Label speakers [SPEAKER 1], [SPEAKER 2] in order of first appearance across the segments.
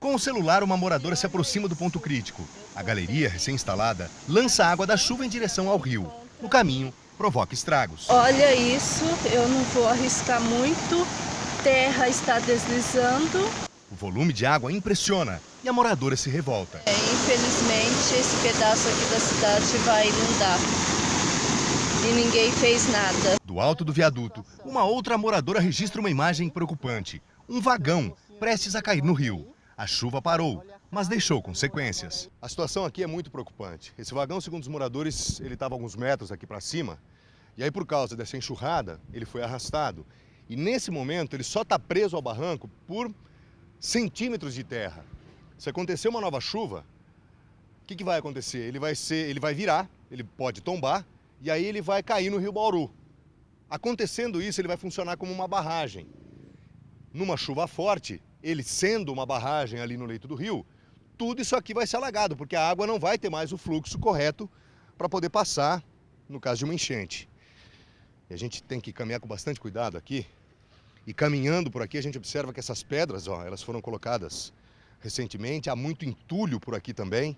[SPEAKER 1] Com o celular, uma moradora se aproxima do ponto crítico. A galeria, recém-instalada, lança água da chuva em direção ao rio. No caminho, provoca estragos.
[SPEAKER 2] Olha isso, eu não vou arriscar muito. Terra está deslizando.
[SPEAKER 1] O volume de água impressiona e a moradora se revolta.
[SPEAKER 2] Infelizmente, esse pedaço aqui da cidade vai inundar. E ninguém fez nada.
[SPEAKER 1] Do alto do viaduto, uma outra moradora registra uma imagem preocupante. Um vagão prestes a cair no rio. A chuva parou, mas deixou consequências. A situação aqui é muito preocupante. Esse vagão, segundo os moradores, ele estava alguns metros aqui para cima. E aí, por causa dessa enxurrada, ele foi arrastado. E nesse momento, ele só está preso ao barranco por centímetros de terra. Se acontecer uma nova chuva, o que vai acontecer? Ele vai virar, ele pode tombar, e aí ele vai cair no Rio Bauru. Acontecendo isso, ele vai funcionar como uma barragem. Numa chuva forte, ele sendo uma barragem ali no leito do rio, tudo isso aqui vai ser alagado, porque a água não vai ter mais o fluxo correto para poder passar no caso de uma enchente. E a gente tem que caminhar com bastante cuidado aqui. E caminhando por aqui, a gente observa que essas pedras, ó, elas foram colocadas recentemente, há muito entulho por aqui também.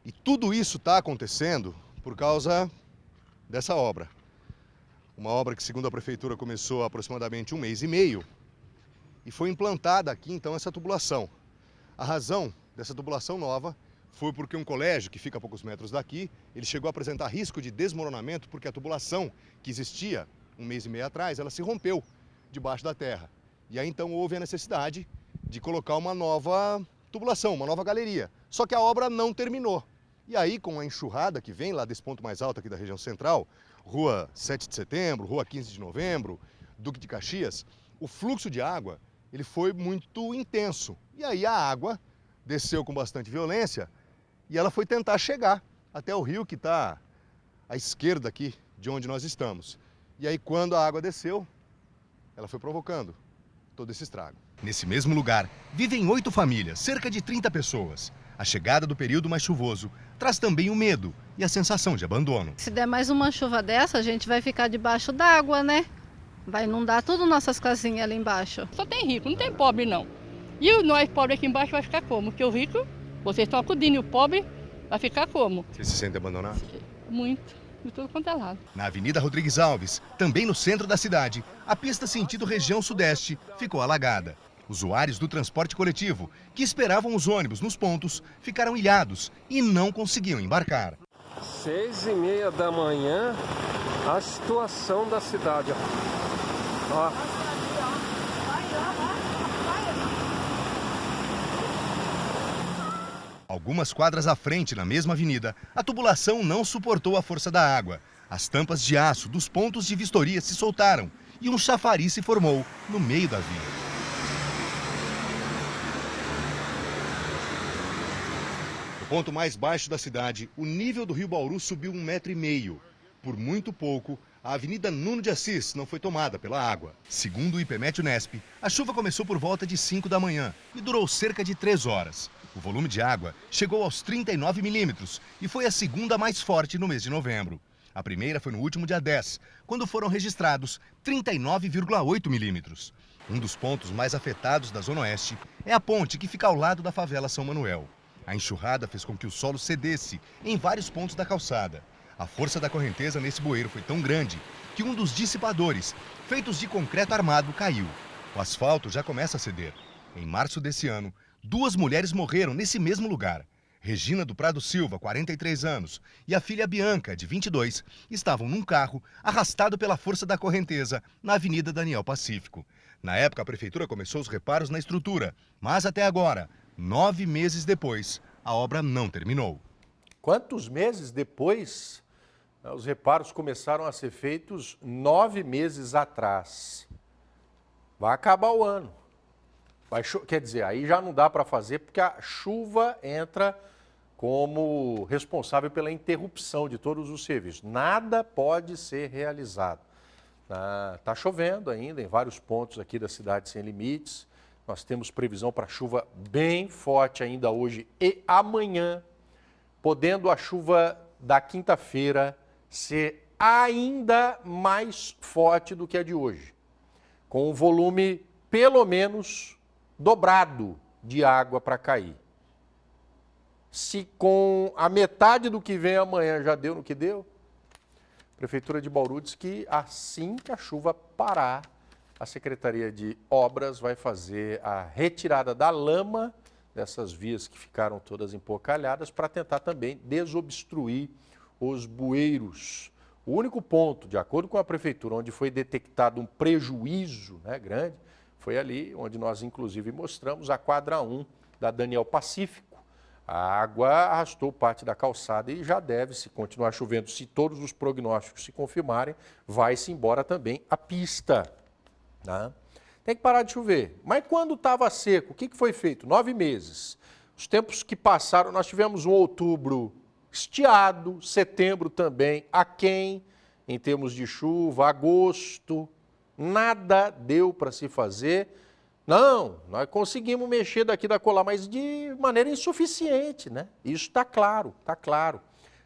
[SPEAKER 1] E tudo isso está acontecendo por causa dessa obra. Uma obra que, segundo a prefeitura, começou há aproximadamente 1 mês e meio. E foi implantada aqui, então, essa tubulação. A razão dessa tubulação nova foi porque um colégio, que fica a poucos metros daqui, ele chegou a apresentar risco de desmoronamento porque a tubulação que existia 1 mês e meio atrás, ela se rompeu debaixo da terra. E aí, então, houve a necessidade de colocar uma nova tubulação, uma nova galeria. Só que a obra não terminou. E aí, com a enxurrada que vem lá desse ponto mais alto aqui da região central, Rua 7 de Setembro, Rua 15 de Novembro, Duque de Caxias, o fluxo de água ele foi muito intenso. E aí a água desceu com bastante violência e ela foi tentar chegar até o rio que está à esquerda aqui de onde nós estamos. E aí quando a água desceu, ela foi provocando todo esse estrago. Nesse mesmo lugar, vivem 8 famílias, cerca de 30 pessoas. A chegada do período mais chuvoso traz também o medo e a sensação de abandono.
[SPEAKER 2] Se der mais uma chuva dessa, a gente vai ficar debaixo d'água, né? Vai inundar tudo nossas casinhas ali embaixo.
[SPEAKER 3] Só tem rico, não tem pobre não. E nós pobres aqui embaixo vai ficar como? Porque o rico, vocês estão acudindo, e o pobre vai ficar como?
[SPEAKER 1] Você se sente abandonado?
[SPEAKER 3] Muito, de tudo quanto é lado.
[SPEAKER 1] Na Avenida Rodrigues Alves, também no centro da cidade, a pista sentido região sudeste ficou alagada. Usuários do transporte coletivo, que esperavam os ônibus nos pontos, ficaram ilhados e não conseguiam embarcar.
[SPEAKER 4] 6h30 da manhã, a situação da cidade. Ó.
[SPEAKER 1] Algumas quadras à frente, na mesma avenida, a tubulação não suportou a força da água. As tampas de aço dos pontos de vistoria se soltaram e um chafariz se formou no meio da via. No ponto mais baixo da cidade, o nível do Rio Bauru subiu 1,5 m. Por muito pouco, a Avenida Nuno de Assis não foi tomada pela água. Segundo o IPMET-Unesp, a chuva começou por volta de 5 da manhã e durou cerca de 3 horas. O volume de água chegou aos 39 milímetros e foi a segunda mais forte no mês de novembro. A primeira foi no último dia 10, quando foram registrados 39,8 milímetros. Um dos pontos mais afetados da Zona Oeste é a ponte que fica ao lado da favela São Manuel. A enxurrada fez com que o solo cedesse em vários pontos da calçada. A força da correnteza nesse bueiro foi tão grande que um dos dissipadores, feitos de concreto armado, caiu. O asfalto já começa a ceder. Em março desse ano, 2 mulheres morreram nesse mesmo lugar. Regina do Prado Silva, 43 anos, e a filha Bianca, de 22, estavam num carro arrastado pela força da correnteza na Avenida Daniel Pacífico. Na época, a prefeitura começou os reparos na estrutura, mas até agora, 9 meses depois, a obra não terminou.
[SPEAKER 5] Quantos meses depois os reparos começaram a ser feitos? 9 meses atrás. Vai acabar o ano. Quer dizer, aí já não dá para fazer porque a chuva entra como responsável pela interrupção de todos os serviços. Nada pode ser realizado. Está chovendo ainda em vários pontos aqui da cidade sem limites. Nós temos previsão para chuva bem forte ainda hoje e amanhã, podendo a chuva da quinta-feira ser ainda mais forte do que a de hoje, com um volume pelo menos dobrado de água para cair. Se com a metade do que vem amanhã já deu no que deu, a Prefeitura de Bauru diz que assim que a chuva parar, a Secretaria de Obras vai fazer a retirada da lama dessas vias que ficaram todas empocalhadas para tentar também desobstruir os bueiros. O único ponto, de acordo com a Prefeitura, onde foi detectado um prejuízo, né, grande, foi ali onde nós inclusive mostramos a quadra 1 da Daniel Pacífico. A água arrastou parte da calçada e já deve, se continuar chovendo, se todos os prognósticos se confirmarem, vai-se embora também a pista. Né? Tem que parar de chover. Mas quando estava seco, o que foi feito? 9 meses. Os tempos que passaram, nós tivemos um outubro estiado, setembro também aquém, em termos de chuva, agosto, nada deu para se fazer. Não, nós conseguimos mexer daqui da colar, mas de maneira insuficiente, né? Isso está claro, está claro.